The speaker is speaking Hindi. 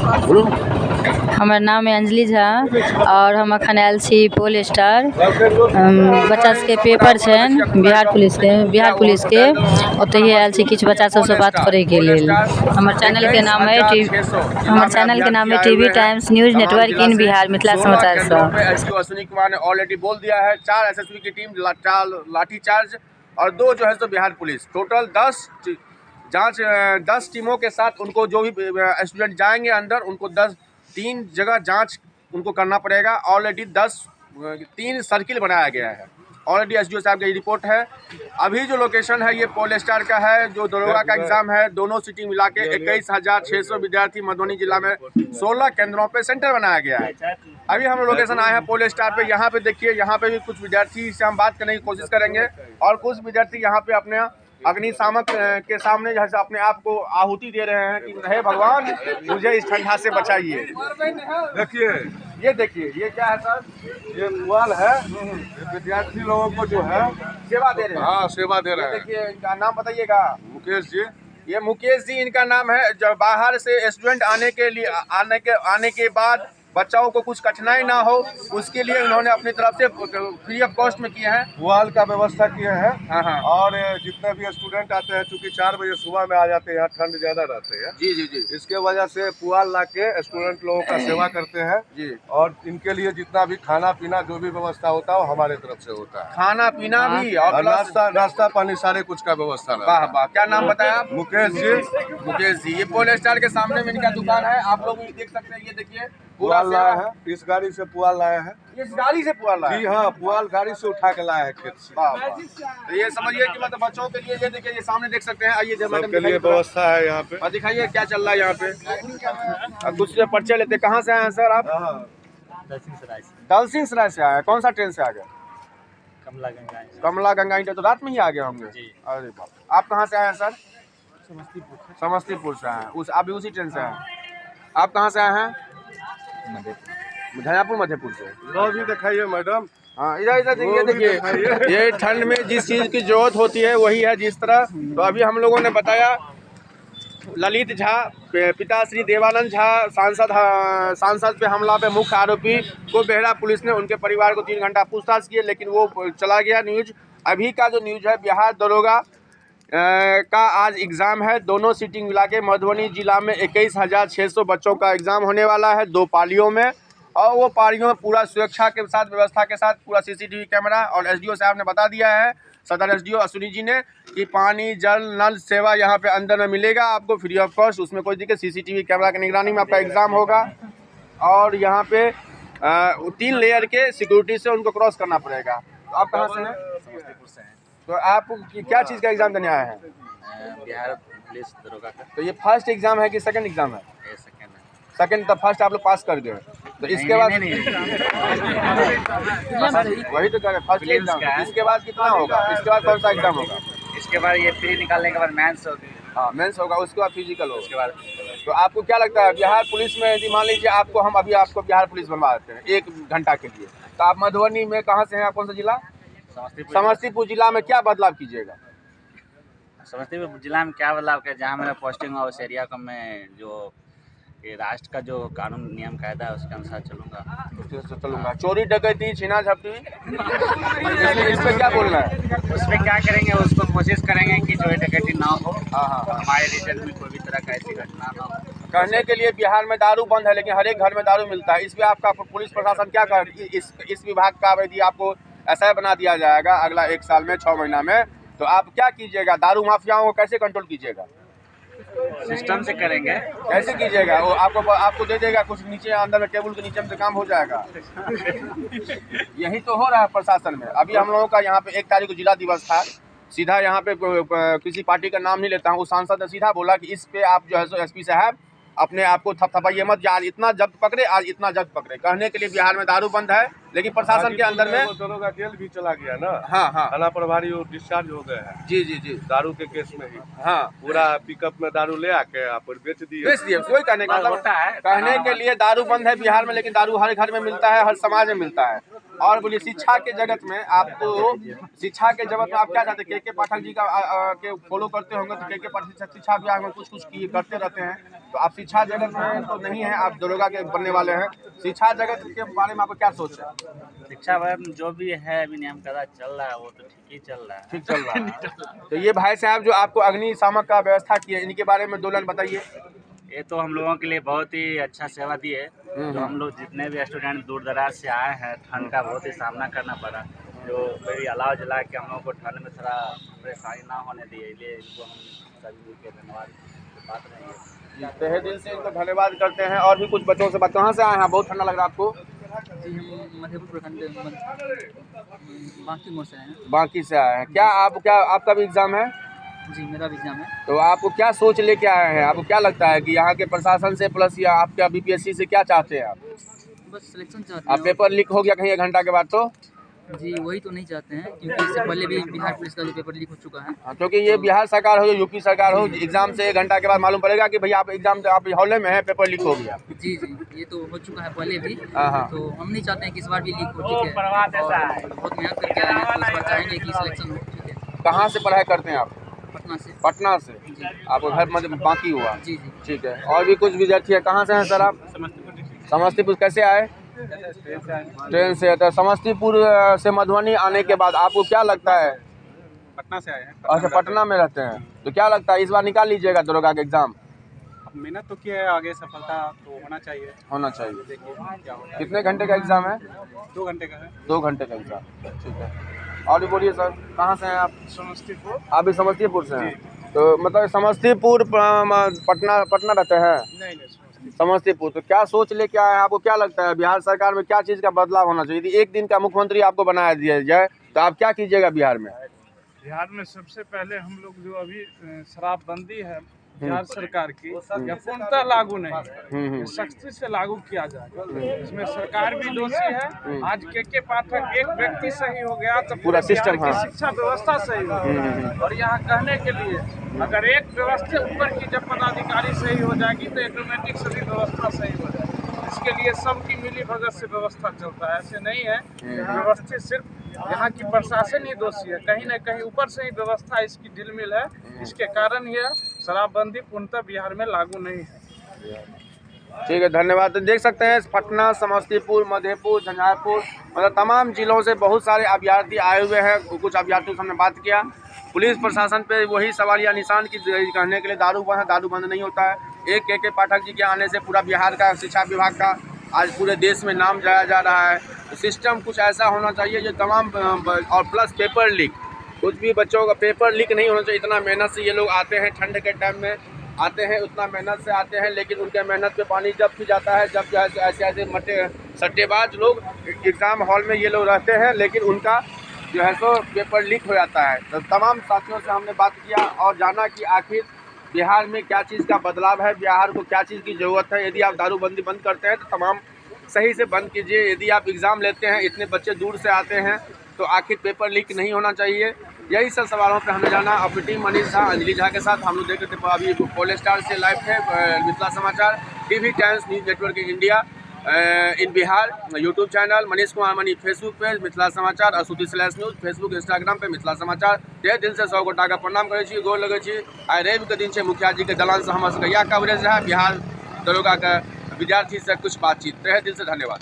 बोलो। हमार नाम है अंजलि झा और हम अखन आयल छी पोल स्टार बच्चा सबके पेपर छन बिहार पुलिस के ओतहिए आयल छी किछु बच्चा सबसँ बात करे के लेल। हमर चैनल के नाम है टीवी टाइम्स न्यूज नेटवर्क इन बिहार मिथिला समाचार सब। एसपी अश्विनी कुमार ने ऑलरेडी बोल दिया है 4 एसएसबी की टीम लाठी चार्ज और 2 जो है तो बिहार पुलिस, टोटल 10 टीमों के साथ उनको जो भी स्टूडेंट जाएंगे अंदर उनको 3 जगह जांच उनको करना पड़ेगा। ऑलरेडी 3 सर्किल बनाया गया है। ऑलरेडी एसडीओ साहब की रिपोर्ट है। अभी जो लोकेशन है ये पोल स्टार का है, जो दरोगा का एग्जाम है दोनों सिटी मिला के 21,600 विद्यार्थी मधुबनी जिला में 16 केंद्रों पे सेंटर बनाया गया है। अभी हम लोकेशन आए हैं पोल स्टार पे। यहाँ पे देखिए, यहाँ पे भी कुछ विद्यार्थी से हम बात करने की कोशिश करेंगे और कुछ विद्यार्थी यहाँ पे अपने अग्निशामक के सामने जैसे अपने आप को आहुति दे रहे हैं कि हे भगवान मुझे इस ठंडा से बचाइए। देखिए ये क्या है सर, ये पुआल है। विद्यार्थी लोगों को जो है सेवा दे रहे हैं। हाँ, सेवा दे रहे हैं। देखिए इनका नाम बताइएगा। मुकेश जी। ये मुकेश जी इनका नाम है। जब बाहर से स्टूडेंट आने के बाद बच्चों को कुछ कठिनाई ना हो उसके लिए इन्होंने अपनी तरफ से फ्री ऑफ कॉस्ट में किए हैं, पुआल का व्यवस्था किए हैं। हाँ। और जितने भी स्टूडेंट आते हैं, चूंकि 4 बजे सुबह में आ जाते हैं, यहाँ ठंड ज्यादा रहते हैं। जी। इसके वजह से पुआल ला के स्टूडेंट लोगों का सेवा करते हैं जी। और इनके लिए जितना भी खाना पीना जो भी व्यवस्था होता है वो हमारे तरफ से होता है। खाना पीना भी और नाश्ता पानी सारे कुछ का व्यवस्था है। वाह, क्या नाम बताया आप? मुकेश जी। ये पोल स्टार के सामने में इनका दुकान है, आप लोग देख सकते हैं। ये देखिए पुआल लाया है, इस गाड़ी से पुआल लाया है। इस गाड़ी से पुआल लाया? जी हाँ, पुआल गाड़ी से उठा के लाया है खेत से। तो ये समझिए कि मतलब बच्चों के लिए ये देखिए, ये सामने देख सकते हैं। आइए सबके लिए व्यवस्था है यहाँ पे। और दिखाइए क्या चल रहा है यहाँ पे। कुछ पर्चे लेते। कहाँ से आए हैं सर आप? दलसिंह सराय से आए। कौन सा ट्रेन से आ गए? कमला गंगा इंटर। तो रात में ही आ गए होंगे। अरे बाप। आप कहाँ से आए हैं सर? समस्तीपुर से आए हैं। आप भी उसी ट्रेन से आए हैं? आप कहाँ से आए हैं? मधेपुर से। भी दिखाइए मैडम। हाँ, इधर ये देखिए, ये ठंड में जिस चीज़ की जरूरत होती है वही है जिस तरह। तो अभी हम लोगों ने बताया ललित झा, पिता श्री देवानंद झा सांसद पे हमला पे मुख्य आरोपी को बेहरा पुलिस ने उनके परिवार को 3 घंटा पूछताछ किए, लेकिन वो चला गया। न्यूज अभी का जो न्यूज है, बिहार दरोगा का आज एग्ज़ाम है। दोनों सीटिंग मिला के मधुबनी जिला में 21,600 बच्चों का एग्ज़ाम होने वाला है 2 पालियों में। और वो पालियों में पूरा सुरक्षा के साथ, व्यवस्था के साथ, पूरा सीसीटीवी कैमरा। और एसडीओ साहब ने बता दिया है, सदर एसडीओ अश्विनी जी ने, कि पानी जल नल सेवा यहाँ पे अंदर में मिलेगा आपको फ्री ऑफ कॉस्ट। उसमें कोई दिक्कत, सीसीटीवी कैमरा की निगरानी में आपका एग्ज़ाम होगा। और यहाँ पे 3 लेयर के सिक्योरिटी से उनको क्रॉस करना पड़ेगा। तो आप कहाँ से हैं? समस्तीपुर से हैं। तो आप क्या चीज़ का एग्ज़ाम देने आए हैं? बिहार पुलिस दरोगा का। तो ये फर्स्ट एग्ज़ाम है कि सेकंड एग्ज़ाम है? सेकंड। तो फर्स्ट आप लोग पास कर गए। तो इसके बाद वही तो कह रहे, फर्स्ट एग्ज़ाम। इसके बाद कितना होगा? इसके बाद कौन सा एग्ज़ाम होगा? इसके बाद ये प्री निकालने के बाद मेंस होगी। हाँ, मेंस होगा, उसके बाद फिजिकल होगा। उसके बाद तो आपको क्या लगता है बिहार पुलिस में, यदि मान लीजिए आपको हम अभी आपको बिहार पुलिस बनवा देते हैं 1 घंटा के लिए, तो आप मधुबनी में कहाँ से हैं? आप कौन सा जिला? समस्तीपुर जिला में क्या बदलाव कीजिएगा? समस्तीपुर जिला में क्या बदलाव क्या, जहाँ मेरा पोस्टिंग हुआ उस एरिया को मैं जो ये राष्ट्र का जो कानून नियम कायदा है उसके अनुसार चलूँगा। चोरी डकैती छीना झपटी इस पे क्या बोलना है? उस पर क्या करेंगे, उसको कोशिश करेंगे कि चोरी डकैती ना हो। हाँ। हमारे रीजन में कोई भी तरह का ऐसी घटना ना हो। कहने के लिए बिहार में दारू बंद है, लेकिन हर एक घर में दारू मिलता है। इस पे आपका पुलिस प्रशासन क्या कर, इस विभाग का यदि आपको ऐसा बना दिया जाएगा अगला 1 साल में 6 महीना में, तो आप क्या कीजिएगा? दारू माफियाओं को कैसे कंट्रोल कीजिएगा? सिस्टम से करेंगे। कैसे कीजिएगा? वो आपको दे देगा कुछ नीचे, अंदर में टेबल के नीचे में से काम हो जाएगा। यही तो हो रहा है प्रशासन में। अभी हम लोगों का यहाँ पे 1 तारीख को जिला दिवस था। सीधा यहाँ पे किसी पार्टी का नाम नहीं लेता हूँ, उस सांसद ने सीधा बोला कि इस पे आप जो है सो एसपी साहब अपने आप को थपथपाइए मत, आज इतना जब्त पकड़े, आज इतना जब्त पकड़े। कहने के लिए बिहार में दारू बंद है, लेकिन प्रशासन के अंदर में दरोगा जेल भी चला गया ना। हाँ। थाना प्रभारी डिस्चार्ज हो गए हैं। जी। दारू के केस में ही। हाँ, पूरा पिकअप में दारू ले आके आप बेच दिए। कोई कहने का मतलब होता है। कहने के लिए दारू बंद है बिहार में, लेकिन दारू हर घर में मिलता है, हर समाज में मिलता है। और बोलिए शिक्षा के जगत में आपको, शिक्षा के जगत में आप क्या चाहते हैं? के पाठक जी का के फॉलो करते होंगे तो के पाठक शिक्षा विभाग में कुछ करते रहते हैं, तो आप शिक्षा जगत में तो नहीं है, आप दरोगा के बनने वाले हैं। शिक्षा जगत के बारे में आपको क्या सोच है? शिक्षा में जो भी है अभी नियम कायदा चल रहा है वो तो ठीक ही चल रहा है। ठीक चल रहा है। तो ये भाई साहब जो आपको अग्निशामक का व्यवस्था किए, इनके बारे में 2 लाइन बताइए। ये तो हम लोगों के लिए बहुत ही अच्छा सेवा दिए। जो हम लोग जितने भी स्टूडेंट दूर दराज से आए हैं, ठंड का बहुत ही सामना करना पड़ा, जो मेरी अलाव जला के हम लोगों को ठंड में थोड़ा परेशानी ना होने दिए, इसलिए इनको हम सभी के धन्यवाद बात रही है। तहे दिल से इनको धन्यवाद करते हैं। और भी कुछ बच्चों से बात, कहाँ से आए हैं? बहुत ठंडा लग रहा है आपको? जी हम मधेपुर प्रखंड बाकी मोड़ से आए हैं। बाकी से आए हैं। क्या आपका भी एग्जाम है? जी मेरा भी एग्जाम है। तो आपको क्या सोच लेके आए हैं? आपको क्या लगता है कि यहाँ के प्रशासन से प्लस या आपका बीपीएससी से क्या चाहते हैं आप? बस सिलेक्शन चाहते आप हैं। पेपर लीक हो गया कहीं 1 घंटा के बाद तो? जी वही तो नहीं चाहते हैं, क्योंकि इससे पहले भी बिहार पुलिस का जो पेपर लीक हो चुका है। क्योंकि ये बिहार सरकार हो या यूपी सरकार हो, एग्जाम से 1 घंटा के बाद मालूम पड़ेगा कि भैया आप एग्जाम आप हॉल में है, पेपर लीक हो गया। जी जी ये तो हो चुका है पहले भी। हाँ। तो हम नहीं चाहते हैं कि इस बार भी लीक हो, ठीक है। और बहुत मेहनत करके आए हैं, तो इस बार चाहेंगे कि सिलेक्शन हो, ठीक है। कहाँ से पढ़ाई करते हैं आप? पटना से। पटना से। आपको घर मतलब बाकी हुआ? जी जी ठीक है। और भी कुछ विद्यार्थी है, कहाँ से हैं सर आप? समस्तीपुर। कैसे आए? ट्रेन से। तो समस्तीपुर से मधुबनी आने के बाद आपको क्या लगता है? पटना से आए हैं। अच्छा, पटना में रहते हैं, तो क्या लगता है इस बार निकाल लीजिएगा दरोगा का एग्जाम? मेहनत तो किया है, आगे सफलता तो होना चाहिए। होना चाहिए। देखिए क्या होता है। कितने घंटे का एग्जाम है? 2 घंटे का है। 2 घंटे का एग्जाम। ठीक है। और भी बोलिए सर, कहाँ से हैं आप? समस्तीपुर। आप भी समस्तीपुर से हैं? तो मतलब समस्तीपुर पटना रहते हैं? नहीं समस्तीपुर। तो क्या सोच लेके आए हैं? आपको क्या लगता है बिहार सरकार में क्या चीज़ का बदलाव होना चाहिए? यदि 1 दिन का मुख्यमंत्री आपको बनाया दिया जाए तो आप क्या कीजिएगा बिहार में? बिहार में सबसे पहले हम लोग जो अभी शराबबंदी है बिहार सरकार की, यह पूर्णतः लागू नहीं है, ये सख्ती से लागू किया जाए। इसमें सरकार भी दोषी है। आज के पाठक एक व्यक्ति सही हो गया तो पूरा सिस्टम, बिहार की हाँ। शिक्षा व्यवस्था सही हो गई। और यहाँ कहने के लिए अगर एक व्यवस्था ऊपर की जब पदाधिकारी सही हो जाएगी तो ऑटोमेटिक सभी व्यवस्था सही हो जाएगी। इसके लिए सबकी मिली भगत से व्यवस्था चलता है, ऐसे नहीं है। व्यवस्थित सिर्फ यहाँ की प्रशासन ही दोषी है, कहीं न कहीं ऊपर से ही व्यवस्था इसकी ढिलमिल है। इसके कारण यह शराबबंदी पूर्णतः बिहार में लागू नहीं है। ठीक है, धन्यवाद। तो देख सकते हैं पटना, समस्तीपुर, मधेपुर, झंझारपुर, मतलब तमाम जिलों से बहुत सारे अभ्यर्थी आए हुए हैं। कुछ अभ्यर्थियों से हमने बात किया। पुलिस प्रशासन पे वही सवालिया निशान की कहने के लिए दारू बंद नहीं होता है। एक के पाठक जी के आने से पूरा बिहार का शिक्षा विभाग का आज पूरे देश में नाम जाया जा रहा है। तो सिस्टम कुछ ऐसा होना चाहिए जो तमाम, और प्लस पेपर लीक, कुछ भी बच्चों का पेपर लीक नहीं होना चाहिए। इतना मेहनत से ये लोग आते हैं, ठंड के टाइम में आते हैं, उतना मेहनत से आते हैं, लेकिन उनके मेहनत पे पानी जब भी जाता है, जब ऐसे सट्टेबाज लोग एग्ज़ाम हॉल में ये लोग रहते हैं, लेकिन उनका जो है सो पेपर लीक हो जाता है। तो तमाम साथियों से हमने बात किया और जाना कि आखिर बिहार में क्या चीज़ का बदलाव है, बिहार को क्या चीज़ की ज़रूरत है। यदि आप दारूबंदी बंद करते हैं तो तमाम सही से बंद कीजिए। यदि आप एग्ज़ाम लेते हैं, इतने बच्चे दूर से आते हैं, तो आखिर पेपर लीक नहीं होना चाहिए। यही सब सवालों पे हमने जाना। अपनी टीम मनीष झा, अंजलि झा के साथ हम लोग देख रहे थे अभी पोलस्टार से लाइव थे मिथिला समाचार, TV times news network India in Bihar, YouTube channel Manish Kumar money, Facebook page Mithila समाचार, /न्यूज़, फेसबुक इंस्टाग्राम पे मिथिला समाचार। तहे दिल से 100 गोटा का प्रणाम करै छी, गोर लगै छी। आइ रवि के दिन छै, मुखिया जी के दलान से हमर सबके यह कवरेज रहा बिहार दरोगा के विद्यार्थी से कुछ बातचीत। तहे दिल से धन्यवाद।